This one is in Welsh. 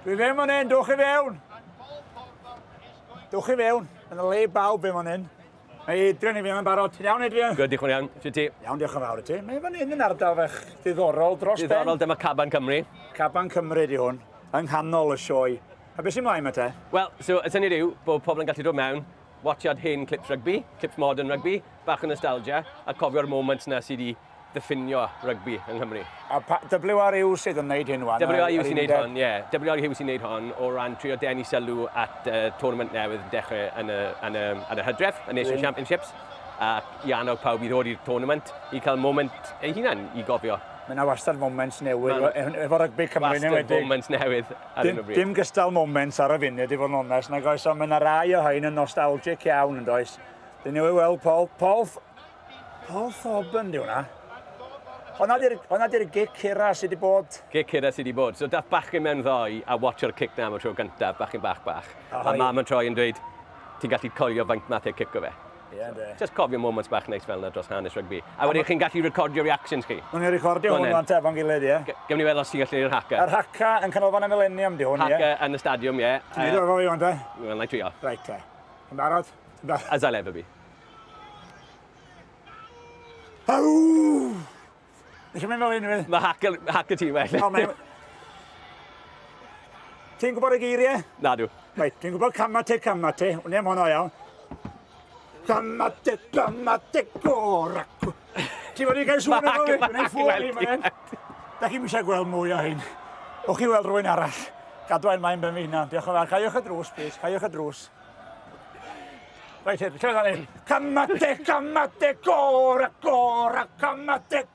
Dwi fe man hyn, dwch i fewn. Dwch i fewn, yn y le bawb fe man hyn. Mae Adrian i fi yn barod. Ti'n iawn, Adrian? Good, diolch yn iawn. Ti ti? Iawn, diolch yn fawr i ti. Mae fan hyn yn ardal fech diddorol dros ben. Diddorol, dyma Caban Cymru. Caban Cymru di hwn, yng nghanol y sioe. A beth sy'n mlaen ma te? Wel, so y syniad yw bod pobl yn gallu dod mewn, watchad hen clips rugby, clips modern rugby, bach o nostalgia, a cofio'r moments na sydd wedi ddiffinio rugby yng Nghymru. A WRU sydd yn neud hyn wan? WRU sy'n neud hon, ie. WRU sy'n neud hon o ran trio denu sylw at tournament newydd yn dechrau yn y Hydref, y Nation Championships. A i annog pawb i ddod i'r tournament i cael moment ei hunan i gofio. Mae yna wastad moments newydd efo rugby Cymru newydd. Wastad moments newydd ar un o bryd. Dim gystal moments ar y funud i fod yn onest. Nag oes, ond mae yna rai o hyn yn nostalgic iawn yn does. Dyn ni'n weld Paul Thoban di hwnna. Hwna di'r gic hira sydd wedi bod. Gic hira sydd wedi bod. So dath bachgen mewn ddoi a watcho'r cic na am y tro gyntaf, bachgen bach. A mam yn troi yn dweud, ti'n gallu coelio faint math e cic o fe. Just cofio moments bach neis fel yna dros hanes rugby. A wedyn chi'n gallu recordio reactions chi. Nw'n ni'n recordio hwn fan tefo'n gilydd, ie? Gewn ni weld os ti'n gallu i'r haka. Yr haka yn canolfan y Millennium di hwn, ie? Haka yn y stadiwm, ie. Ti'n neud o'r fi hwn, te? Wel, na i trio. Reit, te. Yn barod? As I'll ever be. Aww! Ydych chi'n mynd fel un i fi? Mae haka ti well. Ti'n gwybod y geiriau? Na dw. Reit, ti'n gwybod camate. Wni am hwnna iawn. Camate, gorac. Ti'n fod i gael sŵn efo fi? Gwneud ffwr i fan. Da chi'n eisiau gweld mwy o hyn. Wch chi weld rhywun arall. Gadwain mae'n ben fi hynna. Diolch yn fawr. Caiwch y drws, please. Caiwch y drws. Reit, lle fan hyn. Camate, gorac, camate.